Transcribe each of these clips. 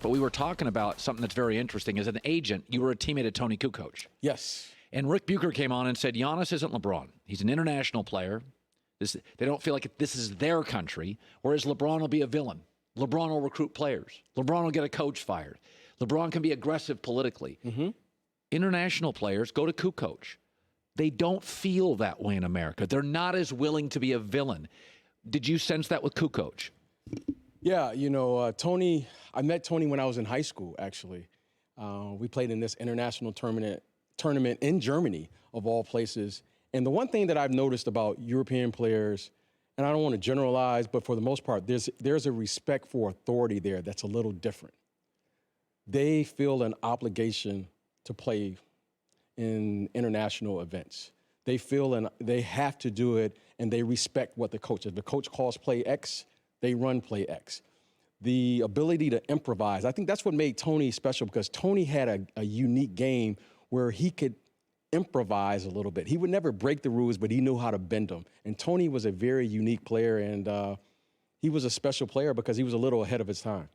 But we were talking about something that's very interesting. As an agent, you were a teammate of Toni Kukoc. Yes. And Rick Bucher came on and said, Giannis isn't LeBron. He's an international player. They don't feel like this is their country, whereas LeBron will be a villain. LeBron will recruit players. LeBron will get a coach fired. LeBron can be aggressive politically. International players go to Kukoc. They don't feel that way in America. They're not as willing to be a villain. Did you sense that with Kukoc? Yeah, you know, Tony, I met Tony when I was in high school, actually. We played in this international tournament in Germany, of all places. And the one thing that I've noticed about European players, and I don't want to generalize, but for the most part, there's a respect for authority there that's a little different. They feel an obligation to play in international events. They feel they have to do it, and they respect what the coach is. The coach calls play X, they run play X. The ability to improvise, I think that's what made Tony special, because Tony had a unique game where he could improvise a little bit. He would never break the rules, but he knew how to bend them. And Tony was a very unique player, and he was a special player because he was a little ahead of his time.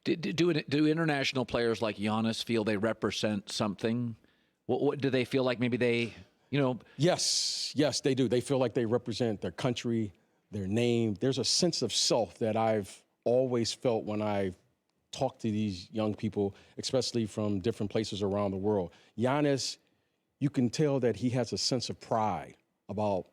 Do international players like Giannis feel they represent something? What do they feel like maybe they, you know? Yes, they do. They feel like they represent their country, their name. There's a sense of self that I've always felt when I talk to these young people, especially from different places around the world. Giannis, you can tell that he has a sense of pride about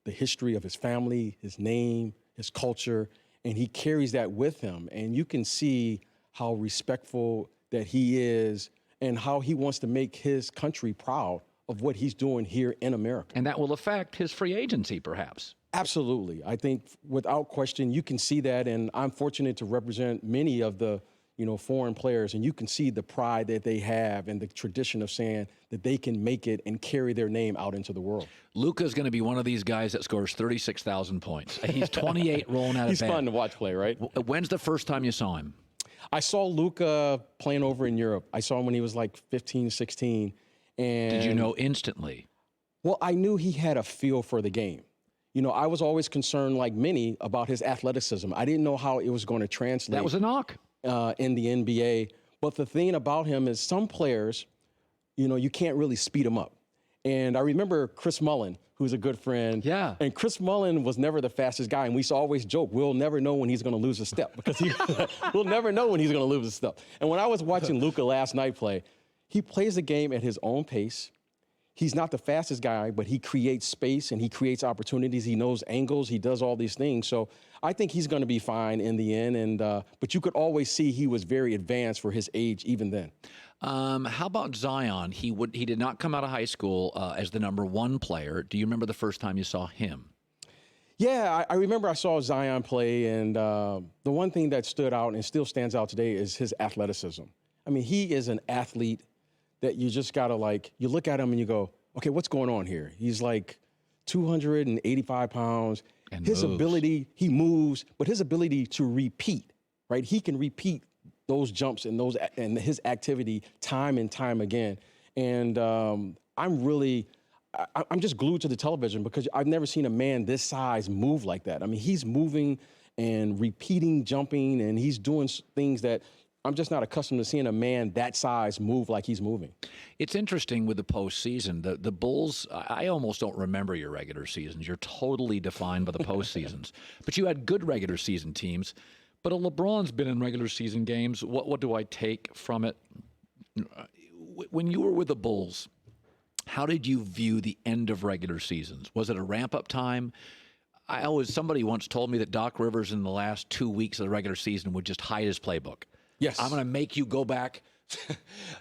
the history of his family, his name, his culture, and he carries that with him. And you can see how respectful that he is and how he wants to make his country proud of what he's doing here in America. And that will affect his free agency, perhaps. Absolutely. I think without question, you can see that. And I'm fortunate to represent many of the foreign players, and you can see the pride that they have and the tradition of saying that they can make it and carry their name out into the world. Luka's going to be one of these guys that scores 36,000 points. He's 28 rolling out of bed. He's fun to watch play, right? When's the first time you saw him? I saw Luka playing over in Europe. I saw him when he was like 15, 16. And did you know instantly? Well, I knew he had a feel for the game. You know, I was always concerned, like many, about his athleticism. I didn't know how it was going to translate. That was a knock. In the NBA. But the thing about him is some players, you can't really speed them up. And I remember Chris Mullin, who's a good friend. Yeah. And Chris Mullin was never the fastest guy. And we used to always joke, we'll never know when he's going to lose a step, because we'll never know when he's going to lose a step. And when I was watching Luka last night play, he plays the game at his own pace. He's not the fastest guy, but he creates space and he creates opportunities. He knows angles. He does all these things. So I think he's going to be fine in the end. And but you could always see he was very advanced for his age even then. How about Zion? He did not come out of high school as the #1 player. Do you remember the first time you saw him? Yeah, I remember I saw Zion play, and the one thing that stood out and still stands out today is his athleticism. I mean, he is an athlete that you just got to you look at him and you go, okay, what's going on here? He's like 285 pounds. And his moves. ability, he moves, but his ability to repeat, right? He can repeat those jumps and his activity time and time again. And I'm just glued to the television because I've never seen a man this size move like that. I mean, he's moving and repeating, jumping, and he's doing things that I'm just not accustomed to seeing a man that size move like he's moving. It's interesting with the postseason. The Bulls, I almost don't remember your regular seasons. You're totally defined by the postseasons. But you had good regular season teams. But a LeBron's been in regular season games. What do I take from it? When you were with the Bulls, how did you view the end of regular seasons? Was it a ramp-up time? Somebody once told me that Doc Rivers in the last 2 weeks of the regular season would just hide his playbook. Yes. I'm going to make you go back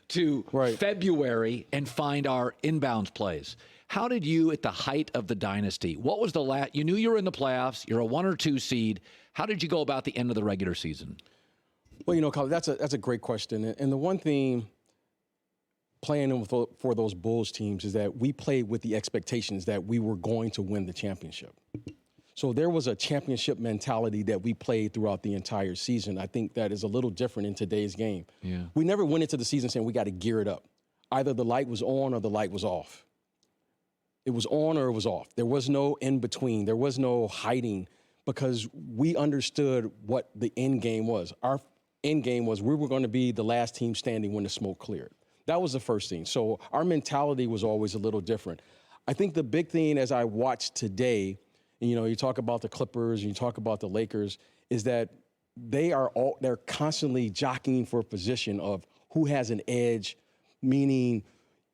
to right. February and find our inbounds plays. How did you, at the height of the dynasty, what was the last? You knew you were in the playoffs. You're a 1 or 2 seed. How did you go about the end of the regular season? Well, Colin, that's a great question. And the one thing playing for those Bulls teams is that we played with the expectations that we were going to win the championship. So there was a championship mentality that we played throughout the entire season. I think that is a little different in today's game. Yeah. We never went into the season saying we got to gear it up. Either the light was on or the light was off. It was on or it was off. There was no in between. There was no hiding because we understood what the end game was. end game was we were going to be the last team standing when the smoke cleared. That was the first thing. So our mentality was always a little different. I think the big thing as I watched today, and, you talk about the Clippers and you talk about the Lakers, is that they're constantly jockeying for a position of who has an edge, meaning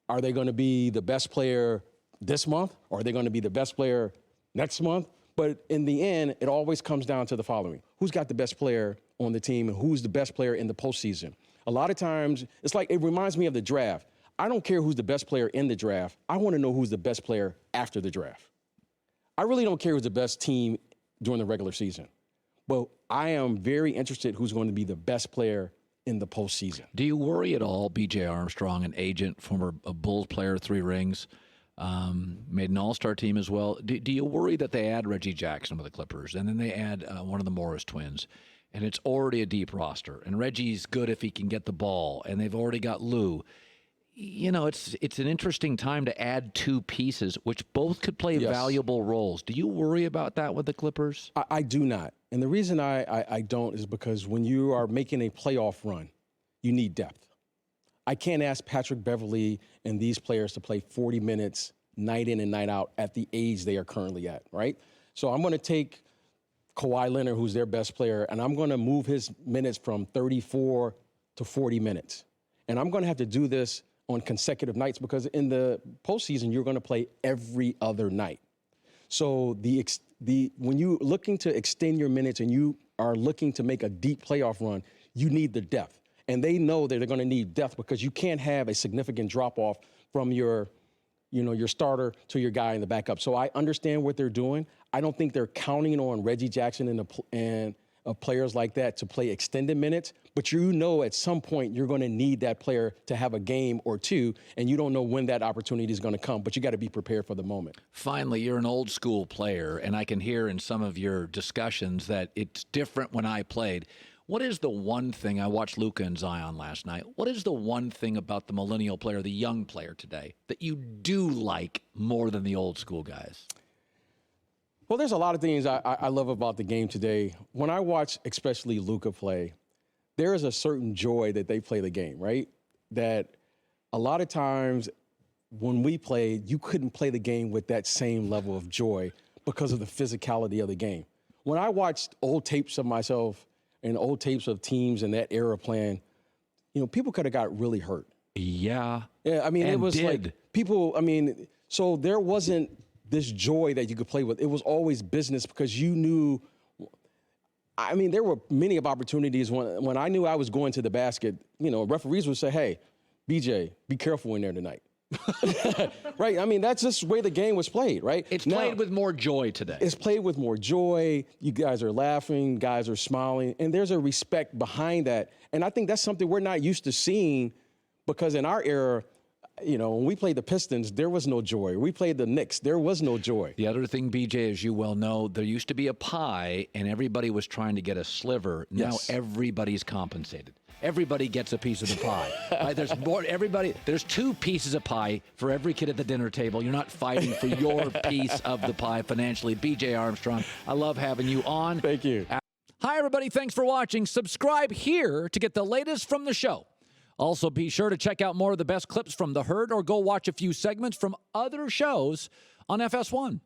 are they going to be the best player this month or are they going to be the best player next month? But in the end, it always comes down to the following. Who's got the best player on the team and who's the best player in the postseason? A lot of times, it reminds me of the draft. I don't care who's the best player in the draft. I want to know who's the best player after the draft. I really don't care who's the best team during the regular season. But I am very interested who's going to be the best player in the postseason. Do you worry at all, B.J. Armstrong, an agent, former Bulls player, 3 rings, made an all-star team as well? Do you worry that they add Reggie Jackson with the Clippers, and then they add one of the Morris twins, and it's already a deep roster, and Reggie's good if he can get the ball, and they've already got Lou? It's an interesting time to add 2 pieces, which both could play valuable roles. Do you worry about that with the Clippers? I do not. And the reason I don't is because when you are making a playoff run, you need depth. I can't ask Patrick Beverley and these players to play 40 minutes night in and night out at the age they are currently at, right? So I'm going to take Kawhi Leonard, who's their best player, and I'm going to move his minutes from 34 to 40 minutes. And I'm going to have to do this on consecutive nights because in the postseason, you're going to play every other night. So when you're looking to extend your minutes and you are looking to make a deep playoff run, you need the depth. And they know that they're going to need depth because you can't have a significant drop-off from your starter to your guy in the backup. So I understand what they're doing. I don't think they're counting on Reggie Jackson and players like that to play extended minutes. But at some point you're going to need that player to have a game or 2, and you don't know when that opportunity is going to come. But you got to be prepared for the moment. Finally, you're an old school player, and I can hear in some of your discussions that it's different when I played. What is the one thing, I watched Luka and Zion last night, what is the one thing about the millennial player, the young player today, that you do like more than the old school guys? Well, there's a lot of things I love about the game today. When I watch especially Luka play, there is a certain joy that they play the game, right? That a lot of times when we played, you couldn't play the game with that same level of joy because of the physicality of the game. When I watched old tapes of myself and old tapes of teams in that era playing, people could have got really hurt. Yeah. Yeah, I mean, it was like people, so there wasn't this joy that you could play with. It was always business because you knew. There were many of opportunities when I knew I was going to the basket, referees would say, hey, BJ, be careful in there tonight. Right? That's just the way the game was played, right? It's played with more joy today. It's played with more joy. You guys are laughing, guys are smiling, and there's a respect behind that. And I think that's something we're not used to seeing because in our era, when we played the Pistons, there was no joy. We played the Knicks, there was no joy. The other thing, BJ, as you well know, there used to be a pie, and everybody was trying to get a sliver. Yes. Now everybody's compensated. Everybody gets a piece of the pie. Right? There's more. There's 2 pieces of pie for every kid at the dinner table. You're not fighting for your piece of the pie financially. BJ Armstrong, I love having you on. Thank you. Hi, everybody. Thanks for watching. Subscribe here to get the latest from the show. Also, be sure to check out more of the best clips from The Herd or go watch a few segments from other shows on FS1.